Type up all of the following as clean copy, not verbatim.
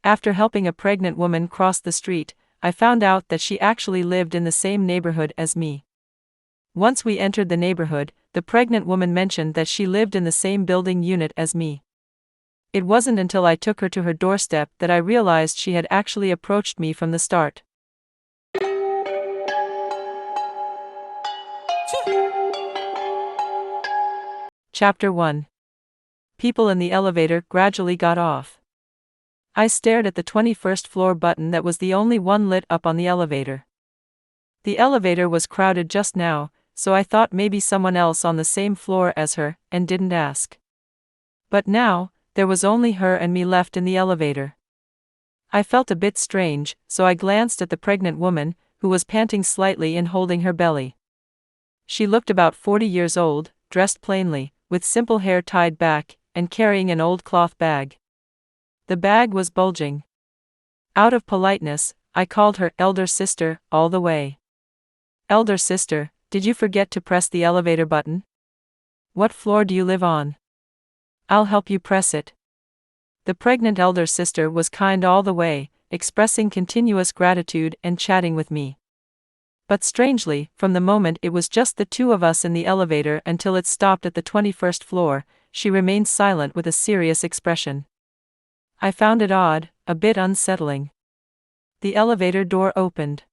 After helping a pregnant woman cross the street, I found out that she actually lived in the same neighborhood as me. Once we entered the neighborhood, the pregnant woman mentioned that she lived in the same building unit as me. It wasn't until I took her to her doorstep that I realized she had actually approached me from the start. Chapter 1. People in the elevator gradually got off. I stared at the 21st floor button that was the only one lit up on the elevator. The elevator was crowded just now, so I thought maybe someone else on the same floor as her, and didn't ask. But now, there was only her and me left in the elevator. I felt a bit strange, so I glanced at the pregnant woman, who was panting slightly and holding her belly. She looked about 40 years old, dressed plainly, with simple hair tied back, and carrying an old cloth bag. The bag was bulging. Out of politeness, I called her elder sister all the way. Elder sister, did you forget to press the elevator button? What floor do you live on? I'll help you press it. The pregnant elder sister was kind all the way, expressing continuous gratitude and chatting with me. But strangely, from the moment it was just the two of us in the elevator until it stopped at the 21st floor, she remained silent with a serious expression. I found it odd, a bit unsettling. The elevator door opened.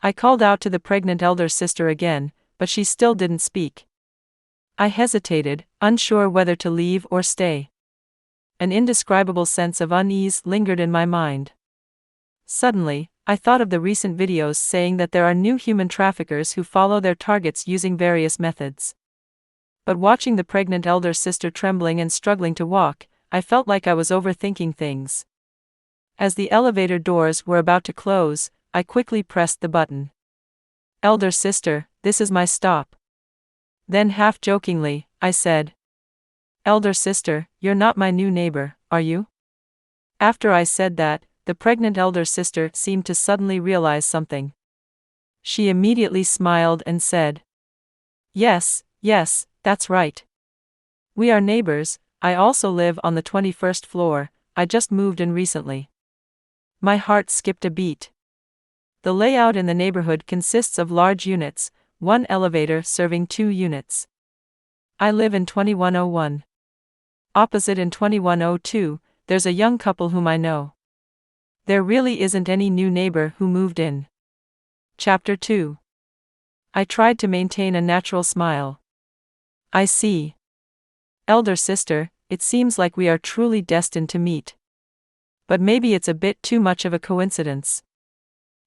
I called out to the pregnant elder sister again, but she still didn't speak. I hesitated, unsure whether to leave or stay. An indescribable sense of unease lingered in my mind. Suddenly, I thought of the recent videos saying that there are new human traffickers who follow their targets using various methods. But watching the pregnant elder sister trembling and struggling to walk, I felt like I was overthinking things. As the elevator doors were about to close, I quickly pressed the button. Elder sister, this is my stop. Then half-jokingly, I said, Elder sister, you're not my new neighbor, are you? After I said that, the pregnant elder sister seemed to suddenly realize something. She immediately smiled and said, Yes, that's right. We are neighbors. I also live on the 21st floor, I just moved in recently. My heart skipped a beat. The layout in the neighborhood consists of large units, one elevator serving 2 units. I live in 2101. Opposite in 2102, there's a young couple whom I know. There really isn't any new neighbor who moved in. Chapter 2. I tried to maintain a natural smile. I see. Elder sister, it seems like we are truly destined to meet. But maybe it's a bit too much of a coincidence.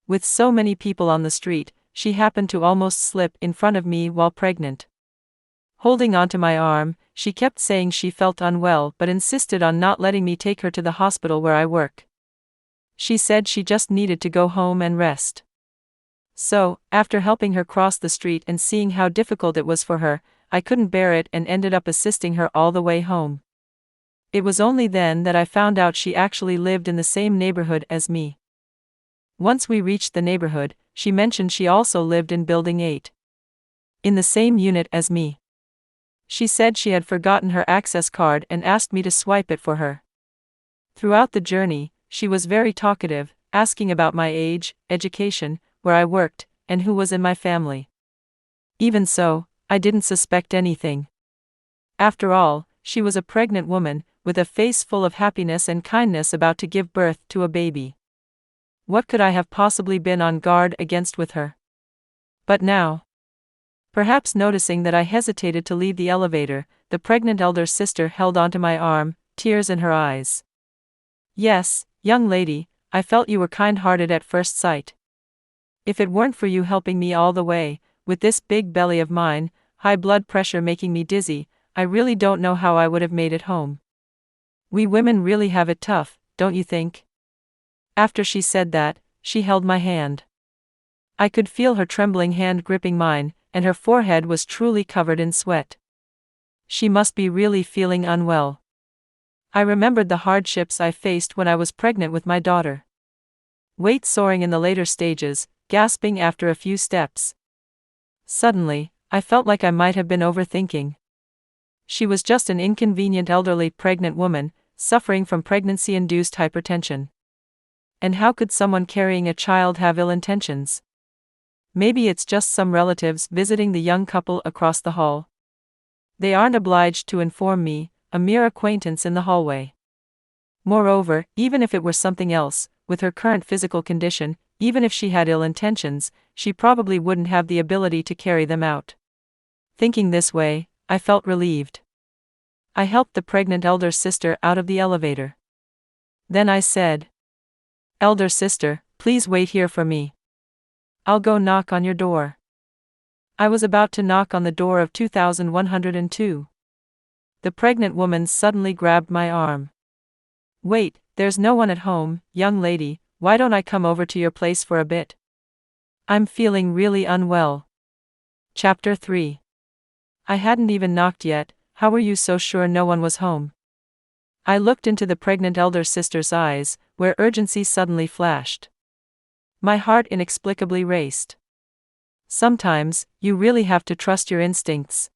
With so many people on the street, she happened to almost slip in front of me while pregnant. Holding onto my arm, she kept saying she felt unwell but insisted on not letting me take her to the hospital where I work. She said she just needed to go home and rest. So, after helping her cross the street and seeing how difficult it was for her, I couldn't bear it and ended up assisting her all the way home. It was only then that I found out she actually lived in the same neighborhood as me. Once we reached the neighborhood, she mentioned she also lived in Building 8. In the same unit as me. She said she had forgotten her access card and asked me to swipe it for her. Throughout the journey, she was very talkative, asking about my age, education, where I worked, and who was in my family. Even so, I didn't suspect anything. After all, she was a pregnant woman, with a face full of happiness and kindness about to give birth to a baby. What could I have possibly been on guard against with her? But now, perhaps noticing that I hesitated to leave the elevator, the pregnant elder sister held onto my arm, tears in her eyes. Yes, young lady, I felt you were kind-hearted at first sight. If it weren't for you helping me all the way, with this big belly of mine, high blood pressure making me dizzy, I really don't know how I would have made it home. We women really have it tough, don't you think? After she said that, she held my hand. I could feel her trembling hand gripping mine, and her forehead was truly covered in sweat. She must be really feeling unwell. I remembered the hardships I faced when I was pregnant with my daughter. Weight soaring in the later stages, gasping after a few steps. Suddenly, I felt like I might have been overthinking. She was just an inconvenient elderly pregnant woman, suffering from pregnancy-induced hypertension. And how could someone carrying a child have ill intentions? Maybe it's just some relatives visiting the young couple across the hall. They aren't obliged to inform me, a mere acquaintance in the hallway. Moreover, even if it were something else, with her current physical condition, even if she had ill intentions, she probably wouldn't have the ability to carry them out. Thinking this way, I felt relieved. I helped the pregnant elder sister out of the elevator. Then I said, "Elder sister, please wait here for me. I'll go knock on your door." I was about to knock on the door of 2102. The pregnant woman suddenly grabbed my arm. "Wait, there's no one at home, young lady, why don't I come over to your place for a bit? I'm feeling really unwell." Chapter 3. I hadn't even knocked yet. How were you so sure no one was home? I looked into the pregnant elder sister's eyes, where urgency suddenly flashed. My heart inexplicably raced. Sometimes, you really have to trust your instincts.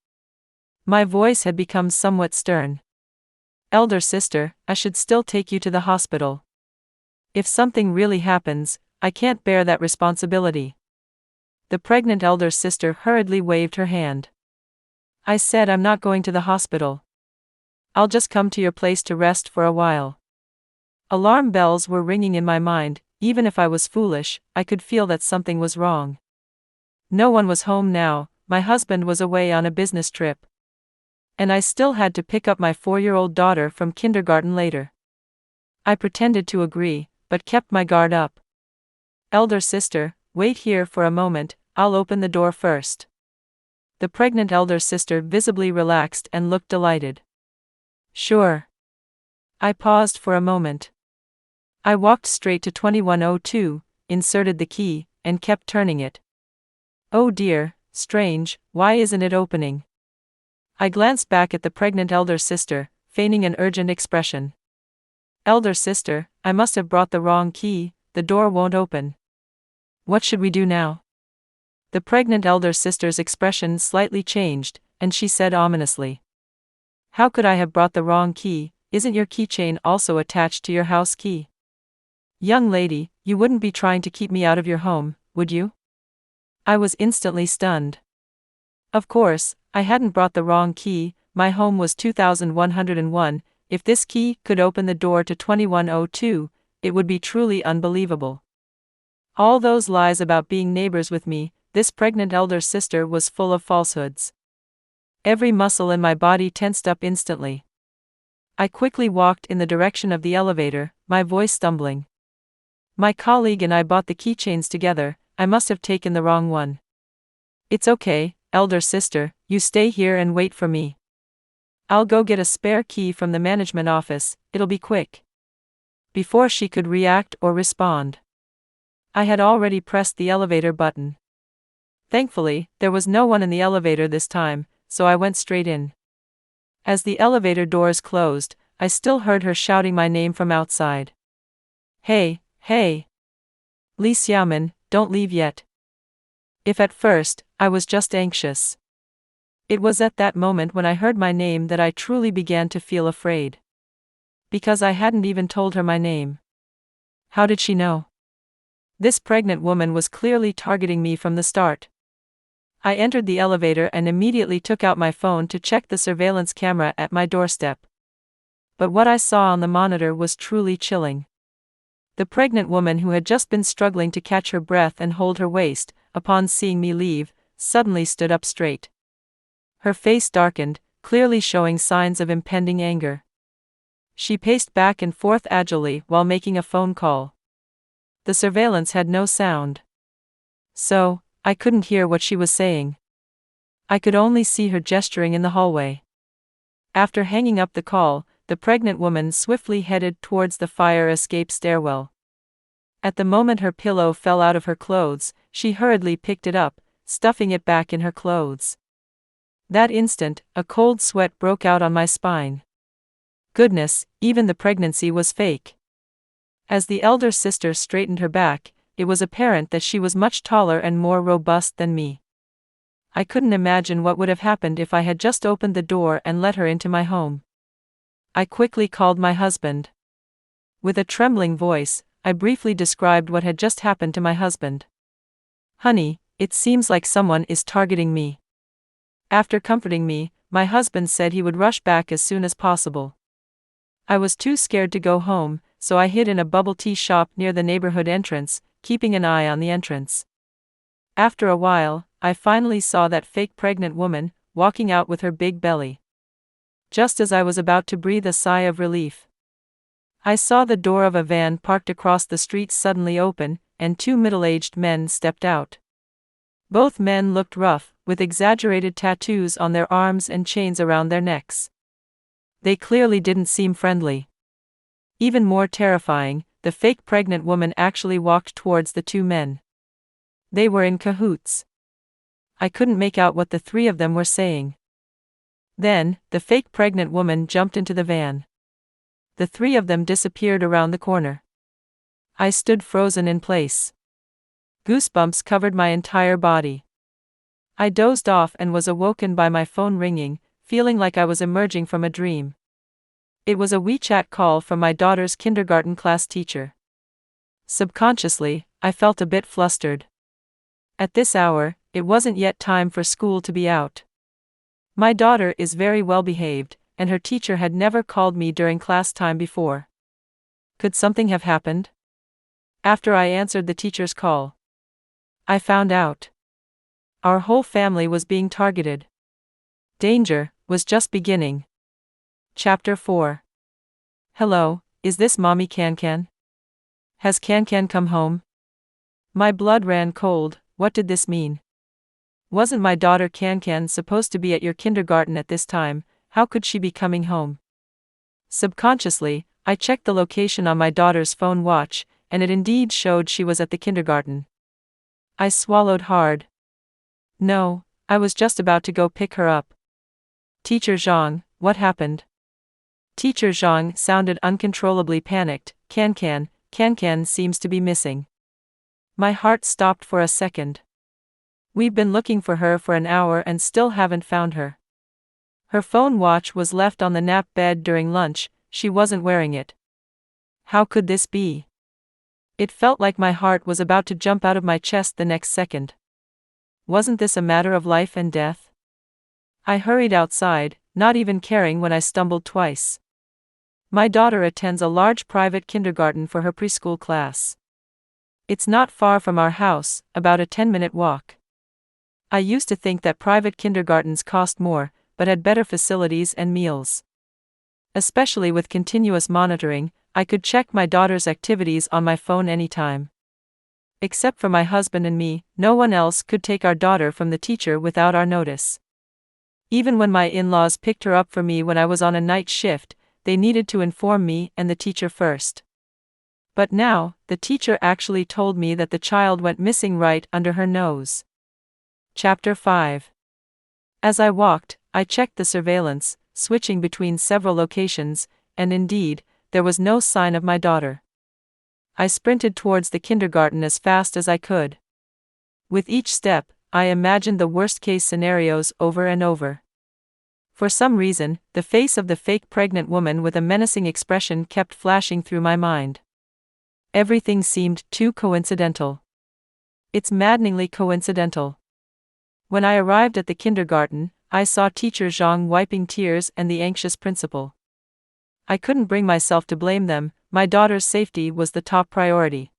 My voice had become somewhat stern. "Elder sister, I should still take you to the hospital. If something really happens, I can't bear that responsibility." The pregnant elder sister hurriedly waved her hand. I said, "I'm not going to the hospital. I'll just come to your place to rest for a while." Alarm bells were ringing in my mind. Even if I was foolish, I could feel that something was wrong. No one was home now, my husband was away on a business trip. And I still had to pick up my 4-year-old daughter from kindergarten later. I pretended to agree, but kept my guard up. "Elder sister, wait here for a moment, I'll open the door first." The pregnant elder sister visibly relaxed and looked delighted. "Sure." I paused for a moment. I walked straight to 2102, inserted the key, and kept turning it. Oh dear, strange, why isn't it opening? I glanced back at the pregnant elder sister, feigning an urgent expression. "Elder sister, I must have brought the wrong key, the door won't open. What should we do now?" The pregnant elder sister's expression slightly changed, and she said ominously, "How could I have brought the wrong key? Isn't your keychain also attached to your house key? Young lady, you wouldn't be trying to keep me out of your home, would you?" I was instantly stunned. Of course, I hadn't brought the wrong key, my home was 2101, if this key could open the door to 2102, it would be truly unbelievable. All those lies about being neighbors with me, this pregnant elder sister was full of falsehoods. Every muscle in my body tensed up instantly. I quickly walked in the direction of the elevator, my voice stumbling. "My colleague and I bought the keychains together, I must have taken the wrong one." "It's okay, elder sister, you stay here and wait for me. I'll go get a spare key from the management office, it'll be quick." Before she could react or respond, I had already pressed the elevator button. Thankfully, there was no one in the elevator this time, so I went straight in. As the elevator doors closed, I still heard her shouting my name from outside. Hey, Lee Xiaomin, don't leave yet." If at first, I was just anxious. It was at that moment when I heard my name that I truly began to feel afraid. Because I hadn't even told her my name. How did she know? This pregnant woman was clearly targeting me from the start. I entered the elevator and immediately took out my phone to check the surveillance camera at my doorstep. But what I saw on the monitor was truly chilling. The pregnant woman, who had just been struggling to catch her breath and hold her waist, upon seeing me leave, suddenly stood up straight. Her face darkened, clearly showing signs of impending anger. She paced back and forth agilely while making a phone call. The surveillance had no sound. So, I couldn't hear what she was saying. I could only see her gesturing in the hallway. After hanging up the call, the pregnant woman swiftly headed towards the fire escape stairwell. At the moment her pillow fell out of her clothes, she hurriedly picked it up, stuffing it back in her clothes. That instant, a cold sweat broke out on my spine. Goodness, even the pregnancy was fake. As the elder sister straightened her back, it was apparent that she was much taller and more robust than me. I couldn't imagine what would have happened if I had just opened the door and let her into my home. I quickly called my husband. With a trembling voice, I briefly described what had just happened to my husband. "Honey, it seems like someone is targeting me." After comforting me, my husband said he would rush back as soon as possible. I was too scared to go home, so I hid in a bubble tea shop near the neighborhood entrance, keeping an eye on the entrance. After a while, I finally saw that fake pregnant woman, walking out with her big belly. Just as I was about to breathe a sigh of relief, I saw the door of a van parked across the street suddenly open, and two middle-aged men stepped out. Both men looked rough, with exaggerated tattoos on their arms and chains around their necks. They clearly didn't seem friendly. Even more terrifying, the fake pregnant woman actually walked towards the two men. They were in cahoots. I couldn't make out what the three of them were saying. Then, the fake pregnant woman jumped into the van. The three of them disappeared around the corner. I stood frozen in place. Goosebumps covered my entire body. I dozed off and was awoken by my phone ringing, feeling like I was emerging from a dream. It was a WeChat call from my daughter's kindergarten class teacher. Subconsciously, I felt a bit flustered. At this hour, it wasn't yet time for school to be out. My daughter is very well behaved, and her teacher had never called me during class time before. Could something have happened? After I answered the teacher's call, I found out our whole family was being targeted. Danger was just beginning. Chapter 4. Hello, is this Mommy Can-Can? Has Can-Can come home? My blood ran cold. What did this mean? Wasn't my daughter Can-Can supposed to be at your kindergarten at this time? How could she be coming home? Subconsciously, I checked the location on my daughter's phone watch, and it indeed showed she was at the kindergarten. I swallowed hard. No, I was just about to go pick her up. Teacher Zhang, what happened? Teacher Zhang sounded uncontrollably panicked. Can-Can seems to be missing. My heart stopped for a second. We've been looking for her for an hour and still haven't found her. Her phone watch was left on the nap bed during lunch. She wasn't wearing it. How could this be? It felt like my heart was about to jump out of my chest the next second. Wasn't this a matter of life and death? I hurried outside, not even caring when I stumbled twice. My daughter attends a large private kindergarten for her preschool class. It's not far from our house, about a 10-minute walk. I used to think that private kindergartens cost more, but had better facilities and meals. Especially with continuous monitoring, I could check my daughter's activities on my phone anytime. Except for my husband and me, no one else could take our daughter from the teacher without our notice. Even when my in-laws picked her up for me when I was on a night shift, they needed to inform me and the teacher first. But now, the teacher actually told me that the child went missing right under her nose. Chapter 5. As I walked, I checked the surveillance, switching between several locations, and indeed, there was no sign of my daughter. I sprinted towards the kindergarten as fast as I could. With each step, I imagined the worst-case scenarios over and over. For some reason, the face of the fake pregnant woman with a menacing expression kept flashing through my mind. Everything seemed too coincidental. It's maddeningly coincidental. When I arrived at the kindergarten, I saw Teacher Zhang wiping tears and the anxious principal. I couldn't bring myself to blame them. My daughter's safety was the top priority.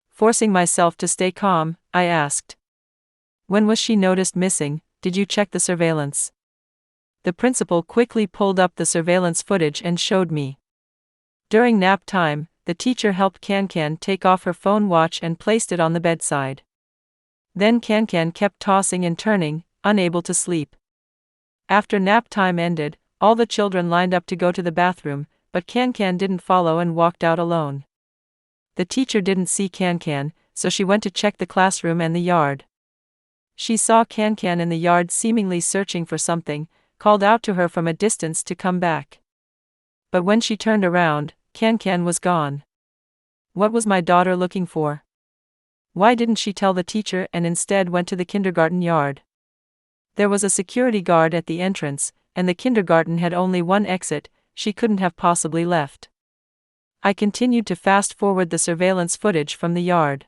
Forcing myself to stay calm, I asked, "When was she noticed missing? Did you check the surveillance?" The principal quickly pulled up the surveillance footage and showed me. During nap time, the teacher helped Can-Can take off her phone watch and placed it on the bedside. Then Can-Can kept tossing and turning, unable to sleep. After nap time ended, all the children lined up to go to the bathroom, but Can-Can didn't follow and walked out alone. The teacher didn't see Can-Can, so she went to check the classroom and the yard. She saw Can-Can in the yard seemingly searching for something, called out to her from a distance to come back. But when she turned around, Can-Can was gone. What was my daughter looking for? Why didn't she tell the teacher and instead went to the kindergarten yard? There was a security guard at the entrance, and the kindergarten had only one exit. she couldn't have possibly left. I continued to fast forward the surveillance footage from the yard.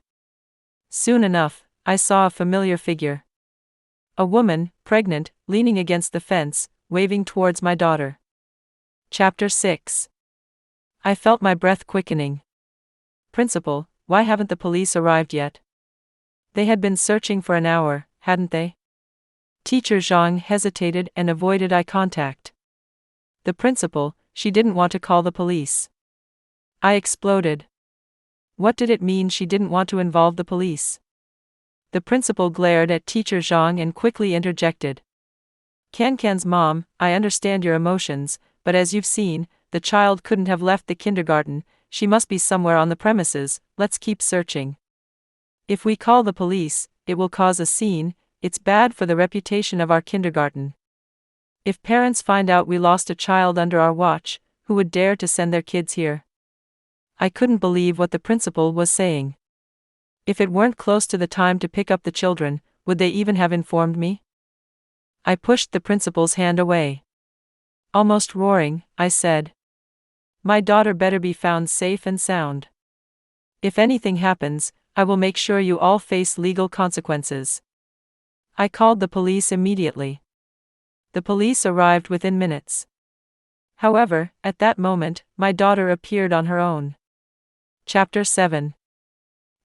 Soon enough, I saw a familiar figure. A woman, pregnant, leaning against the fence, waving towards my daughter. Chapter 6. I felt my breath quickening. Principal, why haven't the police arrived yet? They had been searching for an hour, hadn't they? Teacher Zhang hesitated and avoided eye contact. The principal, she didn't want to call the police. I exploded. What did it mean she didn't want to involve the police? The principal glared at Teacher Zhang and quickly interjected. Cancan's mom, I understand your emotions, but as you've seen, the child couldn't have left the kindergarten, she must be somewhere on the premises, let's keep searching. If we call the police, it will cause a scene, it's bad for the reputation of our kindergarten. If parents find out we lost a child under our watch, who would dare to send their kids here? I couldn't believe what the principal was saying. If it weren't close to the time to pick up the children, would they even have informed me? I pushed the principal's hand away. Almost roaring, I said, my daughter better be found safe and sound. If anything happens, I will make sure you all face legal consequences. I called the police immediately. The police arrived within minutes. However, at that moment, my daughter appeared on her own. Chapter 7.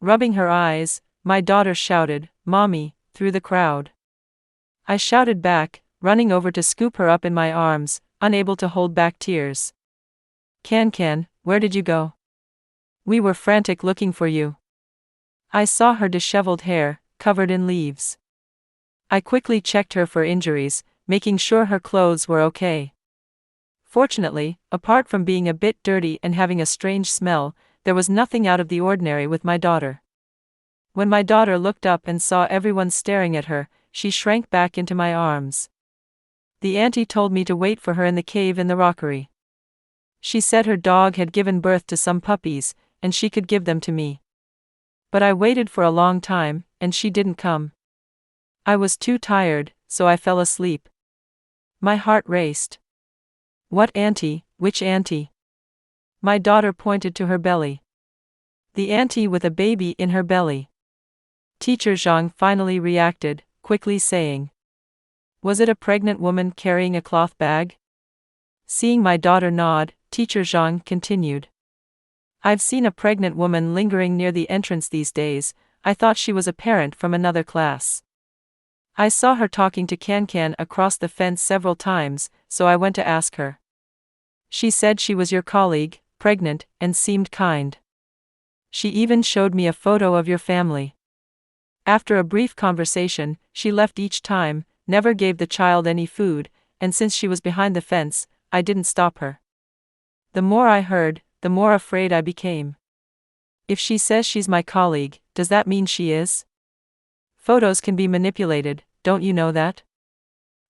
Rubbing her eyes, my daughter shouted, "Mommy," through the crowd. I shouted back, running over to scoop her up in my arms, unable to hold back tears. Can, where did you go? We were frantic looking for you. I saw her disheveled hair, covered in leaves. I quickly checked her for injuries, making sure her clothes were okay. Fortunately, apart from being a bit dirty and having a strange smell, there was nothing out of the ordinary with my daughter. When my daughter looked up and saw everyone staring at her, she shrank back into my arms. The auntie told me to wait for her in the cave in the rockery. She said her dog had given birth to some puppies, and she could give them to me. But I waited for a long time, and she didn't come. I was too tired, so I fell asleep. My heart raced. What auntie? Which auntie? My daughter pointed to her belly. The auntie with a baby in her belly. Teacher Zhang finally reacted, quickly saying, was it a pregnant woman carrying a cloth bag? Seeing my daughter nod, Teacher Zhang continued. I've seen a pregnant woman lingering near the entrance these days, I thought she was a parent from another class. I saw her talking to Can across the fence several times, so I went to ask her. She said she was your colleague, pregnant, and seemed kind. She even showed me a photo of your family. After a brief conversation, she left each time, never gave the child any food, and since she was behind the fence, I didn't stop her. The more I heard, the more afraid I became. If she says she's my colleague, does that mean she is? Photos can be manipulated, don't you know that?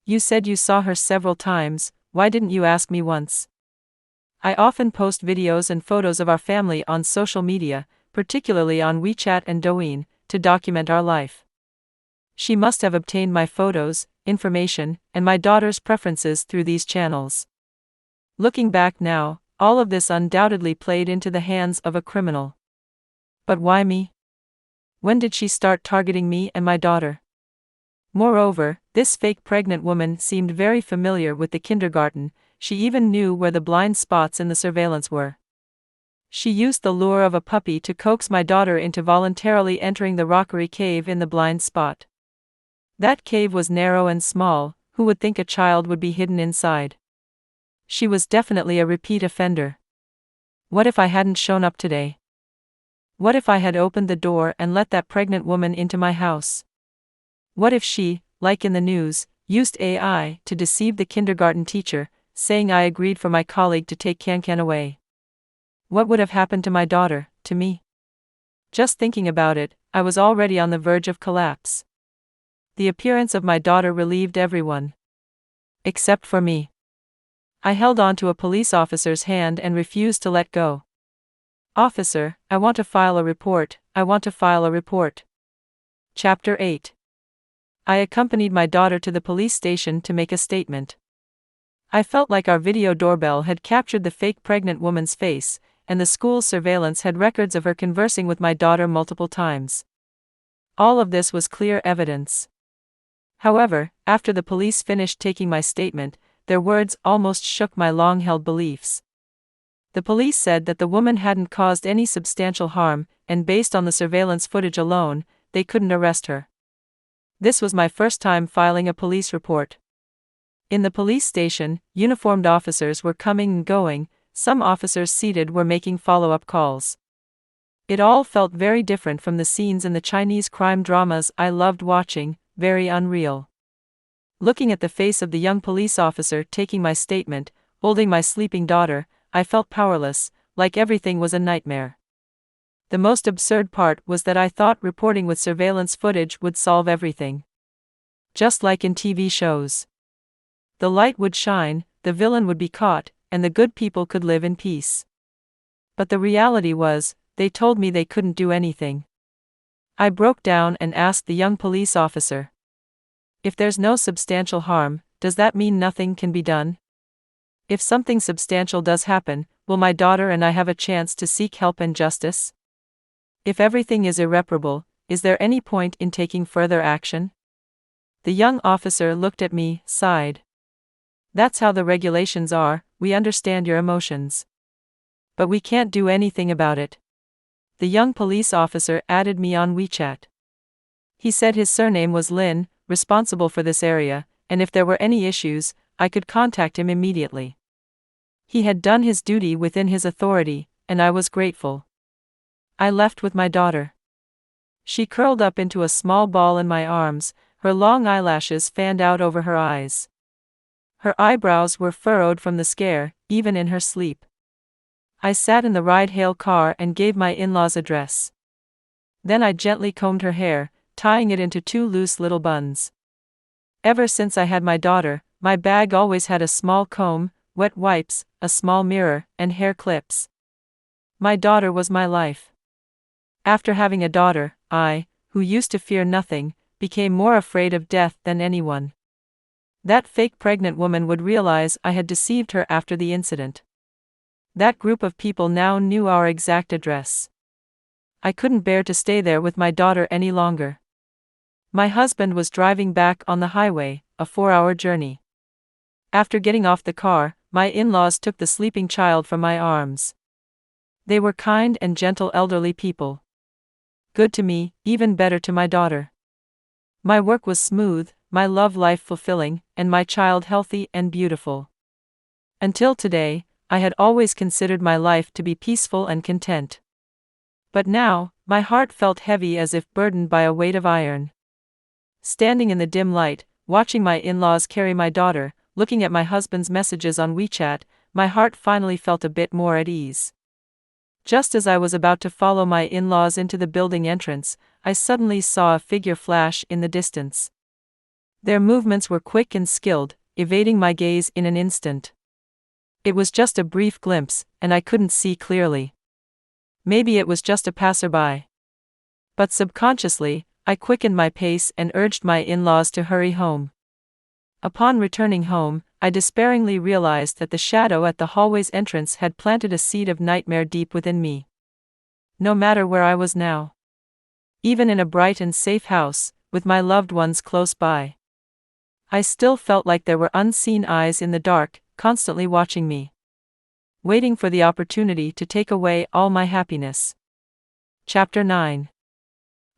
You said you saw her several times, why didn't you ask me once? I often post videos and photos of our family on social media, particularly on WeChat and Douyin, to document our life. She must have obtained my photos, information, and my daughter's preferences through these channels. Looking back now, all of this undoubtedly played into the hands of a criminal. But why me? When did she start targeting me and my daughter? Moreover, this fake pregnant woman seemed very familiar with the kindergarten, she even knew where the blind spots in the surveillance were. She used the lure of a puppy to coax my daughter into voluntarily entering the rockery cave in the blind spot. That cave was narrow and small, who would think a child would be hidden inside? She was definitely a repeat offender. What if I hadn't shown up today? What if I had opened the door and let that pregnant woman into my house? What if she, like in the news, used AI to deceive the kindergarten teacher, saying I agreed for my colleague to take Can away? What would have happened to my daughter, to me? Just thinking about it, I was already on the verge of collapse. The appearance of my daughter relieved everyone. Except for me. I held on to a police officer's hand and refused to let go. Officer, I want to file a report, I want to file a report. Chapter 8. I accompanied my daughter to the police station to make a statement. I felt like our video doorbell had captured the fake pregnant woman's face, and the school's surveillance had records of her conversing with my daughter multiple times. All of this was clear evidence. However, after the police finished taking my statement, their words almost shook my long-held beliefs. The police said that the woman hadn't caused any substantial harm, and based on the surveillance footage alone, they couldn't arrest her. This was my first time filing a police report. In the police station, uniformed officers were coming and going, some officers seated were making follow-up calls. It all felt very different from the scenes in the Chinese crime dramas I loved watching, very unreal. Looking at the face of the young police officer taking my statement, holding my sleeping daughter, I felt powerless, like everything was a nightmare. The most absurd part was that I thought reporting with surveillance footage would solve everything. Just like in TV shows. The light would shine, the villain would be caught, and the good people could live in peace. But the reality was, they told me they couldn't do anything. I broke down and asked the young police officer, "If there's no substantial harm, does that mean nothing can be done? If something substantial does happen, will my daughter and I have a chance to seek help and justice? If everything is irreparable, is there any point in taking further action?" The young officer looked at me, sighed. "That's how the regulations are, we understand your emotions. But we can't do anything about it." The young police officer added me on WeChat. He said his surname was Lin, responsible for this area, and if there were any issues, I could contact him immediately. He had done his duty within his authority, and I was grateful. I left with my daughter. She curled up into a small ball in my arms, her long eyelashes fanned out over her eyes. Her eyebrows were furrowed from the scare, even in her sleep. I sat in the ride-hail car and gave my in-laws' address. Then I gently combed her hair, tying it into two loose little buns. Ever since I had my daughter, my bag always had a small comb, wet wipes, a small mirror, and hair clips. My daughter was my life. After having a daughter, I, who used to fear nothing, became more afraid of death than anyone. That fake pregnant woman would realize I had deceived her after the incident. That group of people now knew our exact address. I couldn't bear to stay there with my daughter any longer. My husband was driving back on the highway, a 4-hour journey. After getting off the car, my in-laws took the sleeping child from my arms. They were kind and gentle elderly people. Good to me, even better to my daughter. My work was smooth, my love life fulfilling, and my child healthy and beautiful. Until today, I had always considered my life to be peaceful and content. But now, my heart felt heavy as if burdened by a weight of iron. Standing in the dim light, watching my in-laws carry my daughter, looking at my husband's messages on WeChat, my heart finally felt a bit more at ease. Just as I was about to follow my in-laws into the building entrance, I suddenly saw a figure flash in the distance. Their movements were quick and skilled, evading my gaze in an instant. It was just a brief glimpse, and I couldn't see clearly. Maybe it was just a passerby. But subconsciously, I quickened my pace and urged my in-laws to hurry home. Upon returning home, I despairingly realized that the shadow at the hallway's entrance had planted a seed of nightmare deep within me. No matter where I was now. Even in a bright and safe house, with my loved ones close by, I still felt like there were unseen eyes in the dark, constantly watching me. Waiting for the opportunity to take away all my happiness. Chapter 9.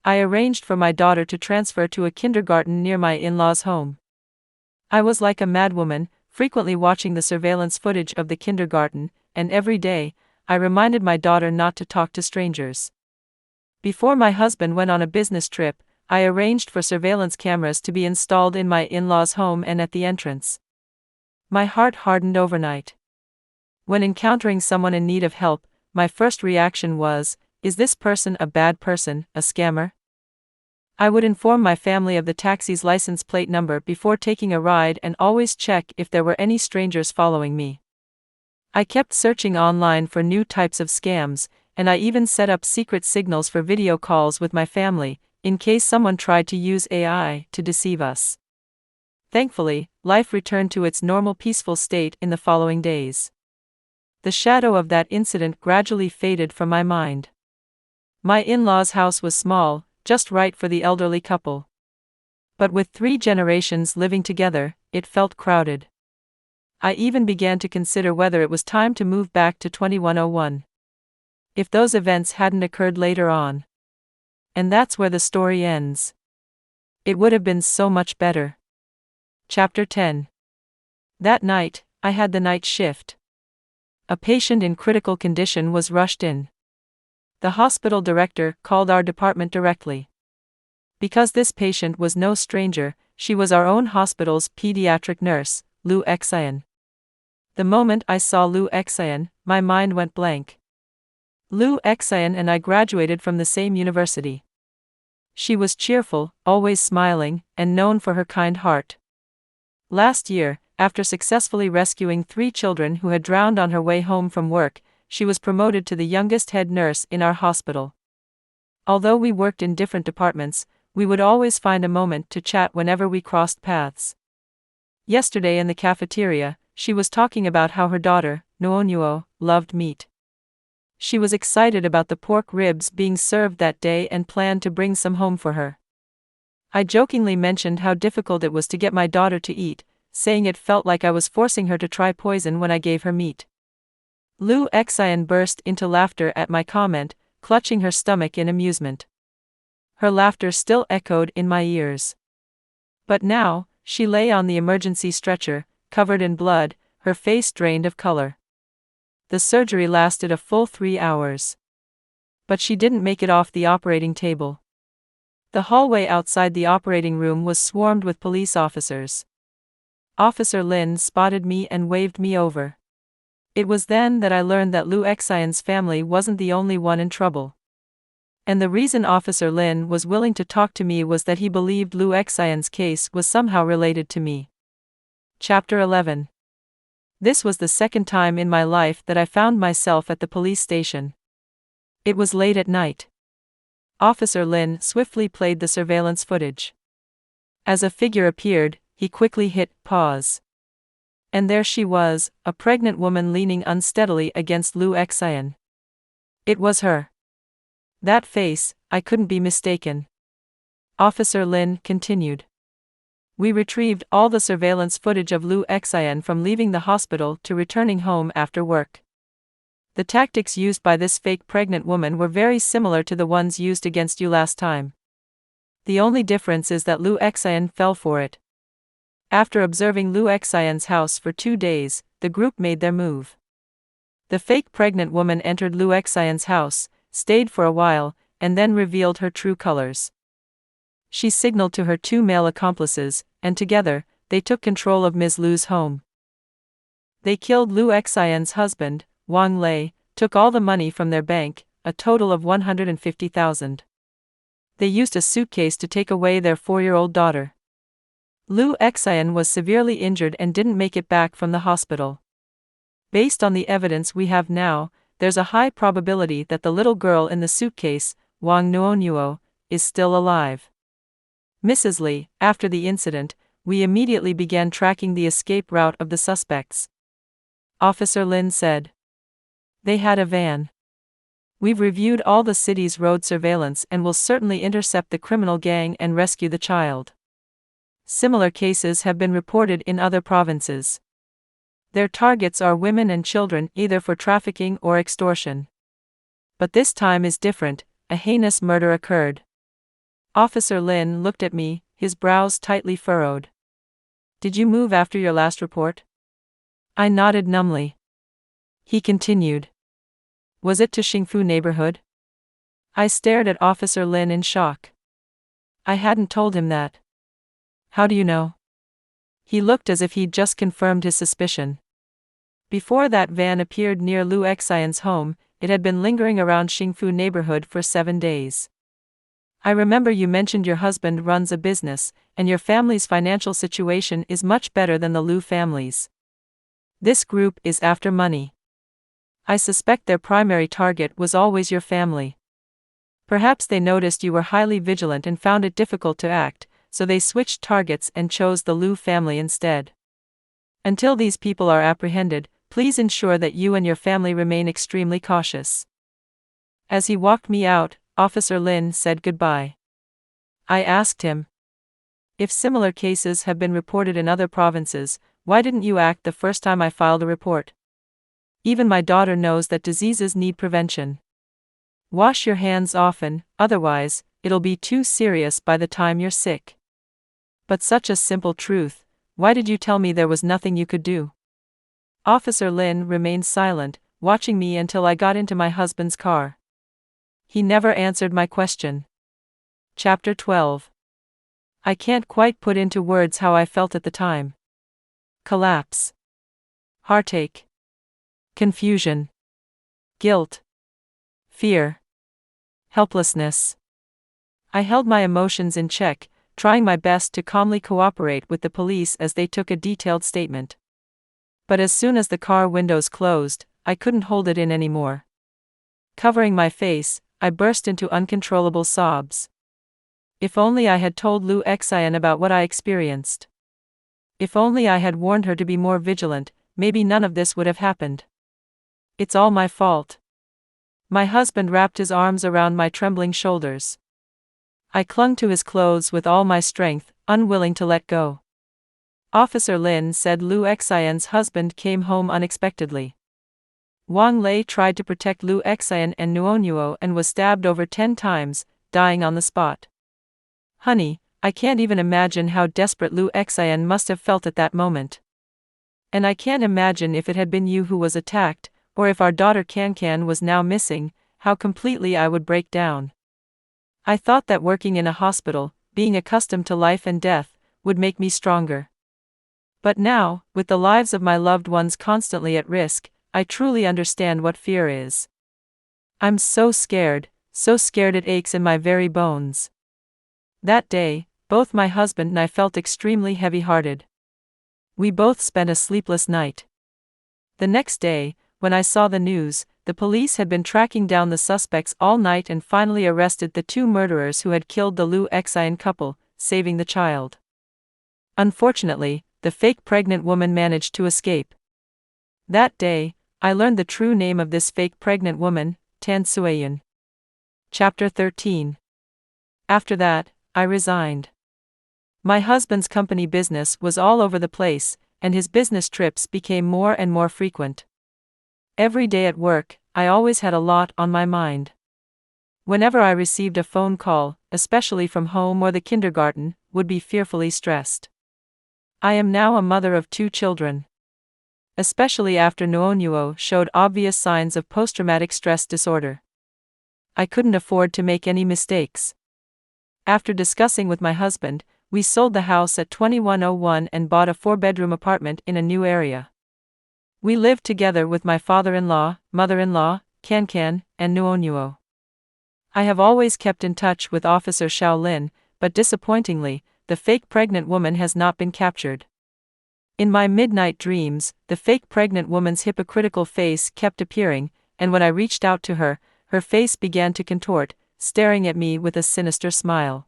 I arranged for my daughter to transfer to a kindergarten near my in-laws' home. I was like a madwoman, frequently watching the surveillance footage of the kindergarten, and every day, I reminded my daughter not to talk to strangers. Before my husband went on a business trip, I arranged for surveillance cameras to be installed in my in-laws' home and at the entrance. My heart hardened overnight. When encountering someone in need of help, my first reaction was, is this person a bad person, a scammer? I would inform my family of the taxi's license plate number before taking a ride and always check if there were any strangers following me. I kept searching online for new types of scams, and I even set up secret signals for video calls with my family, in case someone tried to use AI to deceive us. Thankfully, life returned to its normal peaceful state in the following days. The shadow of that incident gradually faded from my mind. My in-laws' house was small, just right for the elderly couple. But with 3 generations living together, it felt crowded. I even began to consider whether it was time to move back to 2101. If those events hadn't occurred later on. And that's where the story ends. It would have been so much better. Chapter 10. That night, I had the night shift. A patient in critical condition was rushed in. The hospital director called our department directly. Because this patient was no stranger, she was our own hospital's pediatric nurse, Lu Xian. The moment I saw Lu Xian, my mind went blank. Lu Xian and I graduated from the same university. She was cheerful, always smiling, and known for her kind heart. Last year, after successfully rescuing 3 children who had drowned on her way home from work, she was promoted to the youngest head nurse in our hospital. Although we worked in different departments, we would always find a moment to chat whenever we crossed paths. Yesterday in the cafeteria, she was talking about how her daughter, Nuonuo, loved meat. She was excited about the pork ribs being served that day and planned to bring some home for her. I jokingly mentioned how difficult it was to get my daughter to eat, saying it felt like I was forcing her to try poison when I gave her meat. Lu Xian burst into laughter at my comment, clutching her stomach in amusement. Her laughter still echoed in my ears. But now, she lay on the emergency stretcher, covered in blood, her face drained of color. The surgery lasted a full 3 hours. But she didn't make it off the operating table. The hallway outside the operating room was swarmed with police officers. Officer Lin spotted me and waved me over. It was then that I learned that Lu Xian's family wasn't the only one in trouble. And the reason Officer Lin was willing to talk to me was that he believed Lu Xian's case was somehow related to me. Chapter 11. This was the second time in my life that I found myself at the police station. It was late at night. Officer Lin swiftly played the surveillance footage. As a figure appeared, he quickly hit pause. And there she was, a pregnant woman leaning unsteadily against Lu Xian. It was her. That face, I couldn't be mistaken. Officer Lin continued. We retrieved all the surveillance footage of Lu Xian from leaving the hospital to returning home after work. The tactics used by this fake pregnant woman were very similar to the ones used against you last time. The only difference is that Lu Xian fell for it. After observing Lu Xian's house for 2 days, the group made their move. The fake pregnant woman entered Lu Xian's house, stayed for a while, and then revealed her true colors. She signaled to her 2 male accomplices, and together, they took control of Ms. Lu's home. They killed Lu Xian's husband, Wang Lei, took all the money from their bank, a total of 150,000. They used a suitcase to take away their 4-year-old daughter. Lu Xian was severely injured and didn't make it back from the hospital. Based on the evidence we have now, there's a high probability that the little girl in the suitcase, Wang Nuonuo, is still alive. Mrs. Li, after the incident, we immediately began tracking the escape route of the suspects. Officer Lin said. They had a van. We've reviewed all the city's road surveillance and will certainly intercept the criminal gang and rescue the child. Similar cases have been reported in other provinces. Their targets are women and children either for trafficking or extortion. But this time is different, a heinous murder occurred. Officer Lin looked at me, his brows tightly furrowed. Did you move after your last report? I nodded numbly. He continued. Was it to Xingfu neighborhood? I stared at Officer Lin in shock. I hadn't told him that. How do you know? He looked as if he'd just confirmed his suspicion. Before that van appeared near Lu Xian's home, it had been lingering around Xingfu neighborhood for 7 days. I remember you mentioned your husband runs a business, and your family's financial situation is much better than the Lu family's. This group is after money. I suspect their primary target was always your family. Perhaps they noticed you were highly vigilant and found it difficult to act, so they switched targets and chose the Liu family instead. Until these people are apprehended, please ensure that you and your family remain extremely cautious. As he walked me out, Officer Lin said goodbye. I asked him, if similar cases have been reported in other provinces, why didn't you act the first time I filed a report? Even my daughter knows that diseases need prevention. Wash your hands often, otherwise, it'll be too serious by the time you're sick. But such a simple truth, why did you tell me there was nothing you could do? Officer Lin remained silent, watching me until I got into my husband's car. He never answered my question. Chapter 12. I can't quite put into words how I felt at the time. Collapse. Heartache. Confusion. Guilt. Fear. Helplessness. I held my emotions in check, trying my best to calmly cooperate with the police as they took a detailed statement. But as soon as the car windows closed, I couldn't hold it in anymore. Covering my face, I burst into uncontrollable sobs. If only I had told Liu Xian about what I experienced. If only I had warned her to be more vigilant, maybe none of this would have happened. It's all my fault. My husband wrapped his arms around my trembling shoulders. I clung to his clothes with all my strength, unwilling to let go. Officer Lin said Liu Xian's husband came home unexpectedly. Wang Lei tried to protect Liu Xian and Nuonuo and was stabbed over 10 times, dying on the spot. Honey, I can't even imagine how desperate Liu Xian must have felt at that moment. And I can't imagine if it had been you who was attacked, or if our daughter Can was now missing, how completely I would break down. I thought that working in a hospital, being accustomed to life and death, would make me stronger. But now, with the lives of my loved ones constantly at risk, I truly understand what fear is. I'm so scared it aches in my very bones. That day, both my husband and I felt extremely heavy-hearted. We both spent a sleepless night. The next day, when I saw the news, the police had been tracking down the suspects all night and finally arrested the 2 murderers who had killed the Liu Xian couple, saving the child. Unfortunately, the fake pregnant woman managed to escape. That day, I learned the true name of this fake pregnant woman, Tan Suiyan. Chapter 13. After that, I resigned. My husband's company business was all over the place, and his business trips became more and more frequent. Every day at work, I always had a lot on my mind. Whenever I received a phone call, especially from home or the kindergarten, would be fearfully stressed. I am now a mother of 2 children. Especially after Nuonuo showed obvious signs of post-traumatic stress disorder. I couldn't afford to make any mistakes. After discussing with my husband, we sold the house at 2101 and bought a 4-bedroom apartment in a new area. We lived together with my father-in-law, mother-in-law, Can, and Nuonuo. I have always kept in touch with Officer Shaolin, but disappointingly, the fake pregnant woman has not been captured. In my midnight dreams, the fake pregnant woman's hypocritical face kept appearing, and when I reached out to her, her face began to contort, staring at me with a sinister smile.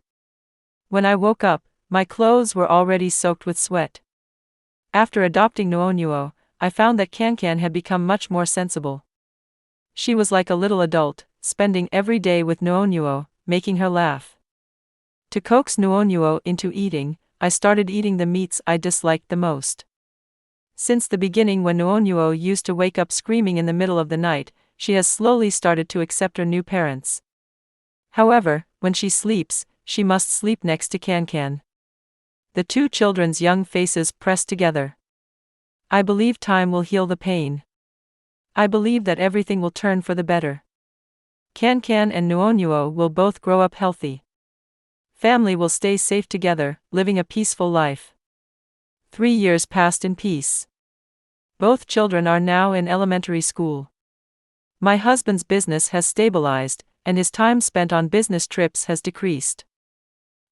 When I woke up, my clothes were already soaked with sweat. After adopting Nuonuo, I found that Can had become much more sensible. She was like a little adult, spending every day with Nuonuo, making her laugh. To coax Nuonuo into eating, I started eating the meats I disliked the most. Since the beginning, when Nuonuo used to wake up screaming in the middle of the night, she has slowly started to accept her new parents. However, when she sleeps, she must sleep next to Can. The 2 children's young faces pressed together. I believe time will heal the pain. I believe that everything will turn for the better. Can and Nuonuo will both grow up healthy. Family will stay safe together, living a peaceful life. 3 years passed in peace. Both children are now in elementary school. My husband's business has stabilized, and his time spent on business trips has decreased.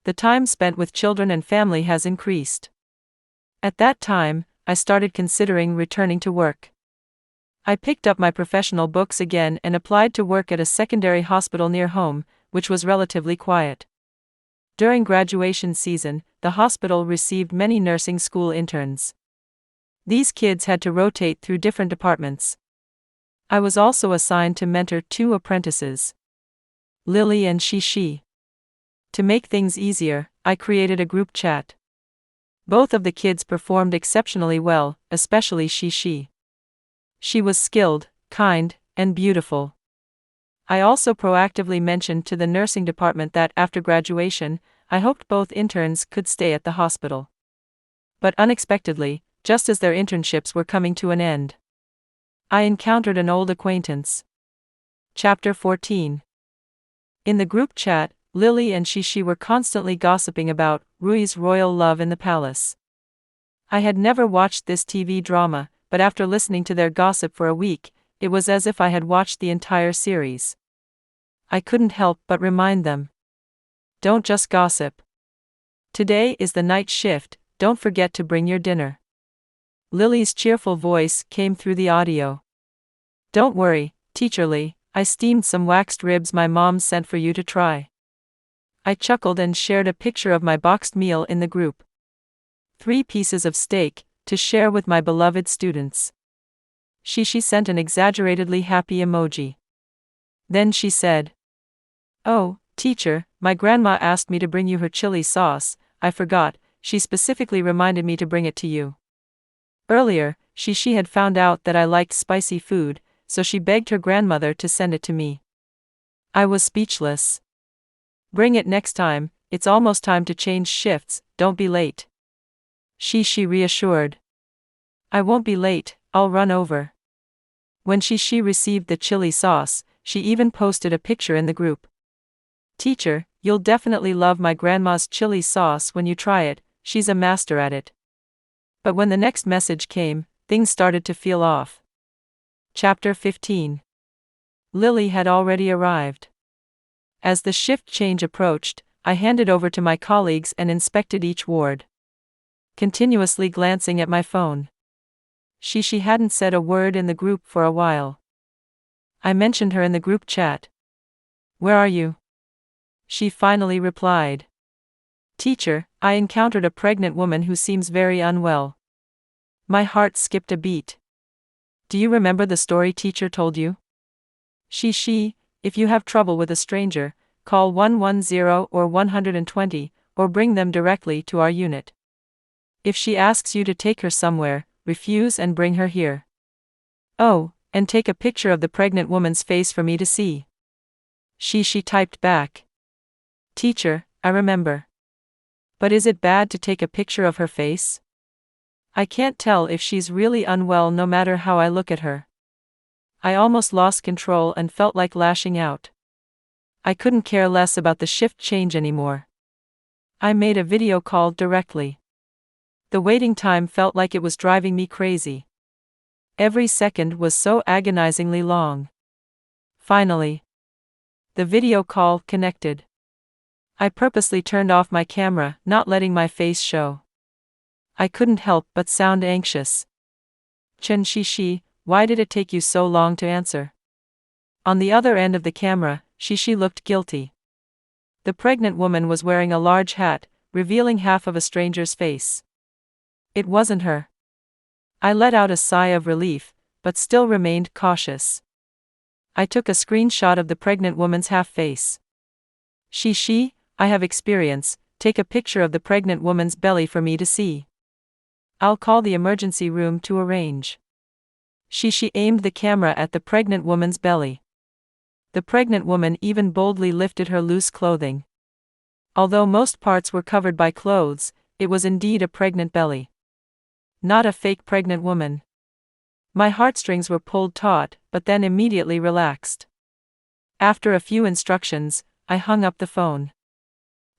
The time spent with children and family has increased. At that time, I started considering returning to work. I picked up my professional books again and applied to work at a secondary hospital near home, which was relatively quiet. During graduation season, the hospital received many nursing school interns. These kids had to rotate through different departments. I was also assigned to mentor 2 apprentices, Lily and Shishi. To make things easier, I created a group chat. Both of the kids performed exceptionally well, especially Shishi. She was skilled, kind, and beautiful. I also proactively mentioned to the nursing department that after graduation, I hoped both interns could stay at the hospital. But unexpectedly, just as their internships were coming to an end, I encountered an old acquaintance. Chapter 14. In the group chat, Lily and Shishi were constantly gossiping about Rui's royal love in the palace. I had never watched this TV drama, but after listening to their gossip for a week, it was as if I had watched the entire series. I couldn't help but remind them. Don't just gossip. Today is the night shift, don't forget to bring your dinner. Lily's cheerful voice came through the audio. Don't worry, Teacher Lee, I steamed some waxed ribs my mom sent for you to try. I chuckled and shared a picture of my boxed meal in the group. 3 pieces of steak, to share with my beloved students. Shishi sent an exaggeratedly happy emoji. Then she said, "Oh, teacher, my grandma asked me to bring you her chili sauce, I forgot, she specifically reminded me to bring it to you." Earlier, Shishi had found out that I liked spicy food, so she begged her grandmother to send it to me. I was speechless. "Bring it next time, it's almost time to change shifts, don't be late," Shishi reassured. "I won't be late, I'll run over." When Shishi received the chili sauce, she even posted a picture in the group. "Teacher, you'll definitely love my grandma's chili sauce when you try it, she's a master at it." But when the next message came, things started to feel off. Chapter 15. Lily had already arrived. As the shift change approached, I handed over to my colleagues and inspected each ward, continuously glancing at my phone. Shishi hadn't said a word in the group for a while. I mentioned her in the group chat. "Where are you?" She finally replied. "Teacher, I encountered a pregnant woman who seems very unwell." My heart skipped a beat. "Do you remember the story teacher told you?" Shishi, if you have trouble with a stranger, call 110 or 120, or bring them directly to our unit. If she asks you to take her somewhere, refuse and bring her here. Oh, and take a picture of the pregnant woman's face for me to see." Shishi typed back. "Teacher, I remember. But is it bad to take a picture of her face? I can't tell if she's really unwell no matter how I look at her." I almost lost control and felt like lashing out. I couldn't care less about the shift change anymore. I made a video call directly. The waiting time felt like it was driving me crazy. Every second was so agonizingly long. Finally, the video call connected. I purposely turned off my camera, not letting my face show. I couldn't help but sound anxious. "Chen Shishi, why did it take you so long to answer?" On the other end of the camera, Shishi looked guilty. The pregnant woman was wearing a large hat, revealing half of a stranger's face. It wasn't her. I let out a sigh of relief, but still remained cautious. I took a screenshot of the pregnant woman's half face. "Shishi, I have experience, take a picture of the pregnant woman's belly for me to see. I'll call the emergency room to arrange." Shishi aimed the camera at the pregnant woman's belly. The pregnant woman even boldly lifted her loose clothing. Although most parts were covered by clothes, it was indeed a pregnant belly. Not a fake pregnant woman. My heartstrings were pulled taut, but then immediately relaxed. After a few instructions, I hung up the phone.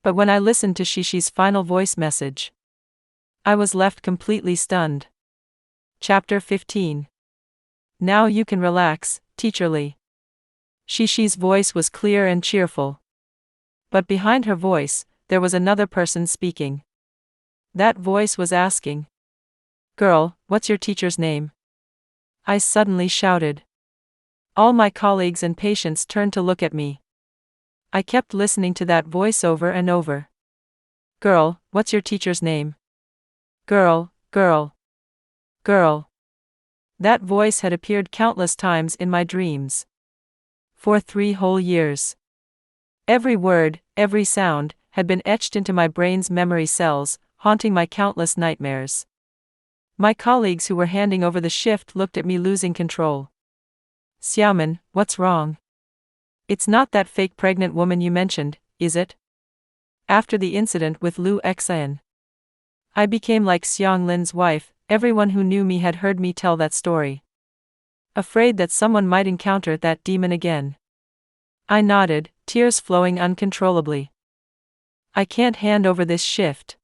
But when I listened to Shishi's final voice message, I was left completely stunned. Chapter 15. Now you can relax, Teacher Lee. Shishi's voice was clear and cheerful. But behind her voice, there was another person speaking. That voice was asking, "Girl, what's your teacher's name?" I suddenly shouted. All my colleagues and patients turned to look at me. I kept listening to that voice over and over. Girl, what's your teacher's name? Girl, girl, girl. That voice had appeared countless times in my dreams. For 3 whole years. Every word, every sound, had been etched into my brain's memory cells, haunting my countless nightmares. My colleagues who were handing over the shift looked at me losing control. Xiaomin, what's wrong? It's not that fake pregnant woman you mentioned, is it? After the incident with Lu Xan, I became like Xiang Lin's wife. Everyone who knew me had heard me tell that story. Afraid that someone might encounter that demon again. I nodded, tears flowing uncontrollably. I can't hand over this shift.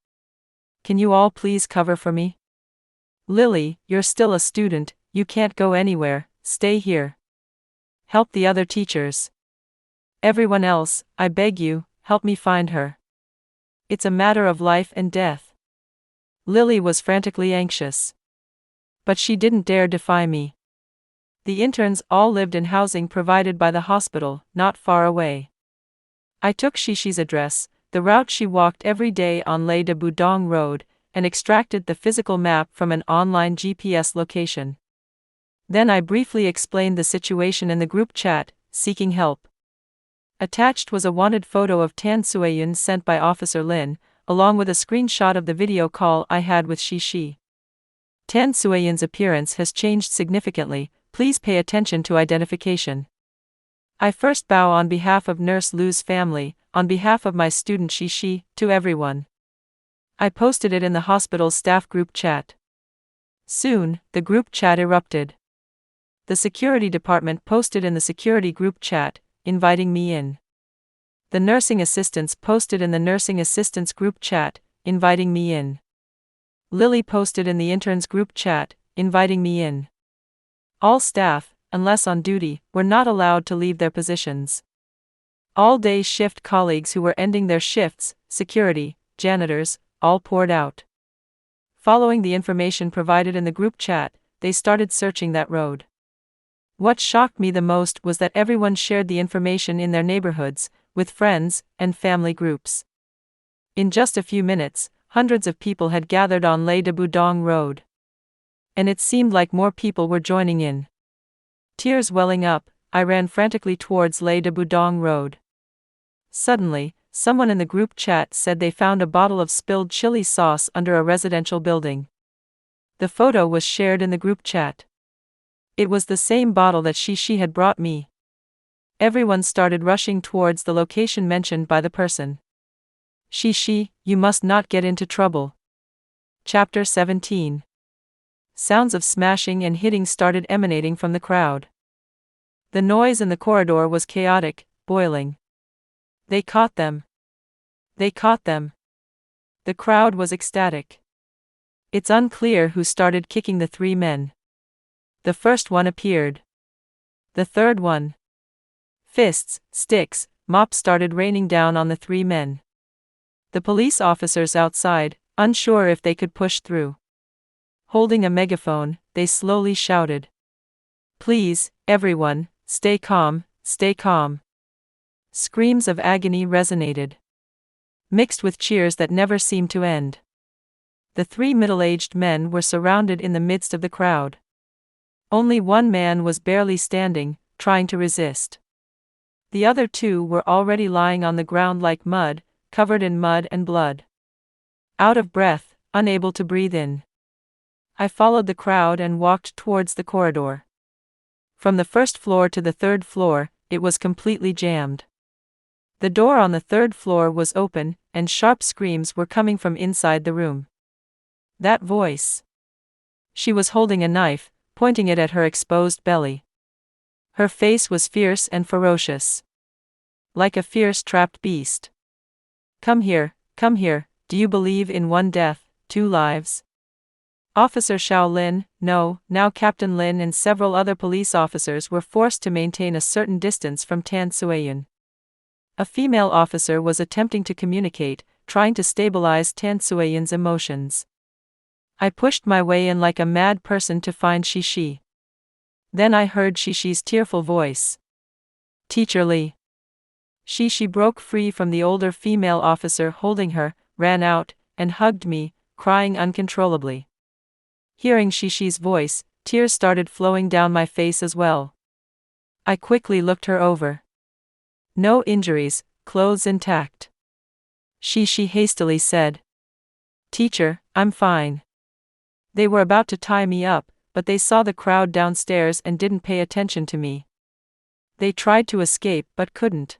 Can you all please cover for me? Lily, you're still a student, you can't go anywhere, stay here. Help the other teachers. Everyone else, I beg you, help me find her. It's a matter of life and death. Lily was frantically anxious. But she didn't dare defy me. The interns all lived in housing provided by the hospital, not far away. I took Shishi's address, the route she walked every day on Lei de Budong Road, and extracted the physical map from an online GPS location. Then I briefly explained the situation in the group chat, seeking help. Attached was a wanted photo of Tan Sueyun sent by Officer Lin, along with a screenshot of the video call I had with Shishi. Tan Sueyun's appearance has changed significantly, please pay attention to identification. I first bow on behalf of Nurse Lu's family, on behalf of my student Shishi, to everyone. I posted it in the hospital's staff group chat. Soon, the group chat erupted. The security department posted in the security group chat, inviting me in. The nursing assistants posted in the nursing assistants group chat, inviting me in. Lily posted in the interns group chat, inviting me in. All staff, unless on duty, were not allowed to leave their positions. All-day shift colleagues who were ending their shifts, security, janitors, all poured out. Following the information provided in the group chat, they started searching that road. What shocked me the most was that everyone shared the information in their neighborhoods, with friends and family groups. In just a few minutes, hundreds of people had gathered on Lei de Budong Road. And it seemed like more people were joining in. Tears welling up, I ran frantically towards Lei de Budong Road. Suddenly, someone in the group chat said they found a bottle of spilled chili sauce under a residential building. The photo was shared in the group chat. It was the same bottle that Shishi had brought me. Everyone started rushing towards the location mentioned by the person. Shishi, you must not get into trouble. Chapter 17. Sounds of smashing and hitting started emanating from the crowd. The noise in the corridor was chaotic, boiling. They caught them. They caught them. The crowd was ecstatic. It's unclear who started kicking the 3 men. The first one appeared. The third one. Fists, sticks, mops started raining down on the 3 men. The police officers outside, unsure if they could push through. Holding a megaphone, they slowly shouted. Please, everyone, stay calm, stay calm. Screams of agony resonated, mixed with cheers that never seemed to end. The 3 middle-aged men were surrounded in the midst of the crowd. Only one man was barely standing, trying to resist. The other 2 were already lying on the ground like mud, covered in mud and blood. Out of breath, unable to breathe in. I followed the crowd and walked towards the corridor. From the 1st floor to the 3rd floor, it was completely jammed. The door on the 3rd floor was open, and sharp screams were coming from inside the room. That voice. She was holding a knife, pointing it at her exposed belly. Her face was fierce and ferocious. Like a fierce trapped beast. Come here, do you believe in 1 death, 2 lives? Officer Xiao Lin, no, now Captain Lin and several other police officers were forced to maintain a certain distance from Tan Sueyun. A female officer was attempting to communicate, trying to stabilize Tan Sueyun's emotions. I pushed my way in like a mad person to find Shishi. Then I heard Shishi's tearful voice. Teacher Li. Shishi broke free from the older female officer holding her, ran out, and hugged me, crying uncontrollably. Hearing Shishi's voice, tears started flowing down my face as well. I quickly looked her over. No injuries, clothes intact. Shishi hastily said. "Teacher, I'm fine." They were about to tie me up, but they saw the crowd downstairs and didn't pay attention to me. They tried to escape but couldn't.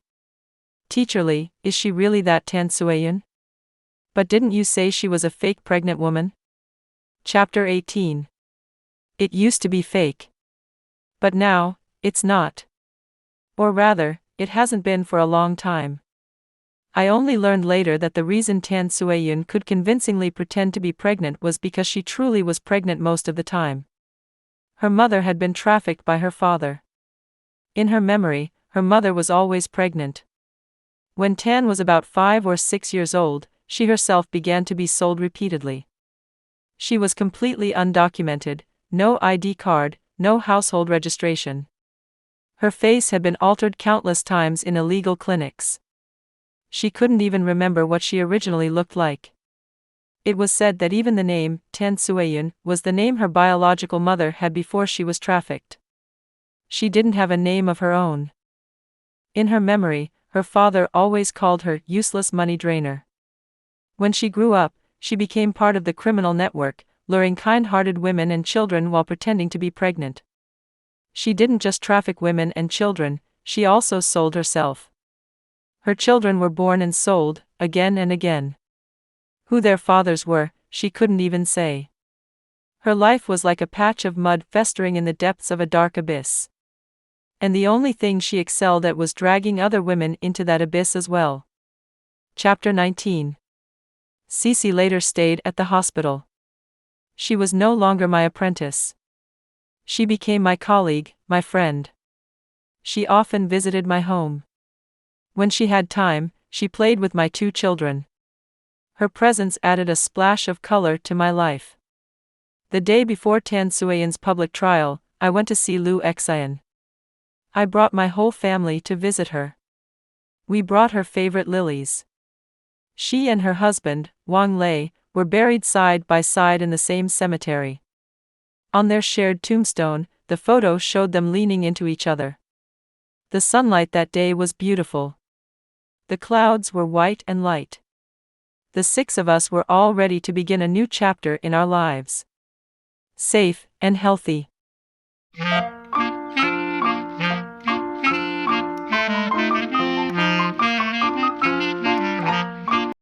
"Teacher Lee, is she really that Tan Sueyun? But didn't you say she was a fake pregnant woman?" Chapter 18. It used to be fake. But now, it's not. Or rather, it hasn't been for a long time. I only learned later that the reason Tan Sueyun could convincingly pretend to be pregnant was because she truly was pregnant most of the time. Her mother had been trafficked by her father. In her memory, her mother was always pregnant. When Tan was about 5 or 6 years old, she herself began to be sold repeatedly. She was completely undocumented, no ID card, no household registration. Her face had been altered countless times in illegal clinics. She couldn't even remember what she originally looked like. It was said that even the name, Tan Sueyun, was the name her biological mother had before she was trafficked. She didn't have a name of her own. In her memory, her father always called her useless money drainer. When she grew up, she became part of the criminal network, luring kind-hearted women and children while pretending to be pregnant. She didn't just traffic women and children, she also sold herself. Her children were born and sold, again and again. Who their fathers were, she couldn't even say. Her life was like a patch of mud festering in the depths of a dark abyss. And the only thing she excelled at was dragging other women into that abyss as well. Chapter 19. Cece later stayed at the hospital. She was no longer my apprentice. She became my colleague, my friend. She often visited my home. When she had time, she played with my 2 children. Her presence added a splash of color to my life. The day before Tan Sueyun's public trial, I went to see Lu Xian. I brought my whole family to visit her. We brought her favorite lilies. She and her husband, Wang Lei, were buried side by side in the same cemetery. On their shared tombstone, the photo showed them leaning into each other. The sunlight that day was beautiful. The clouds were white and light. The 6 of us were all ready to begin a new chapter in our lives. Safe and healthy.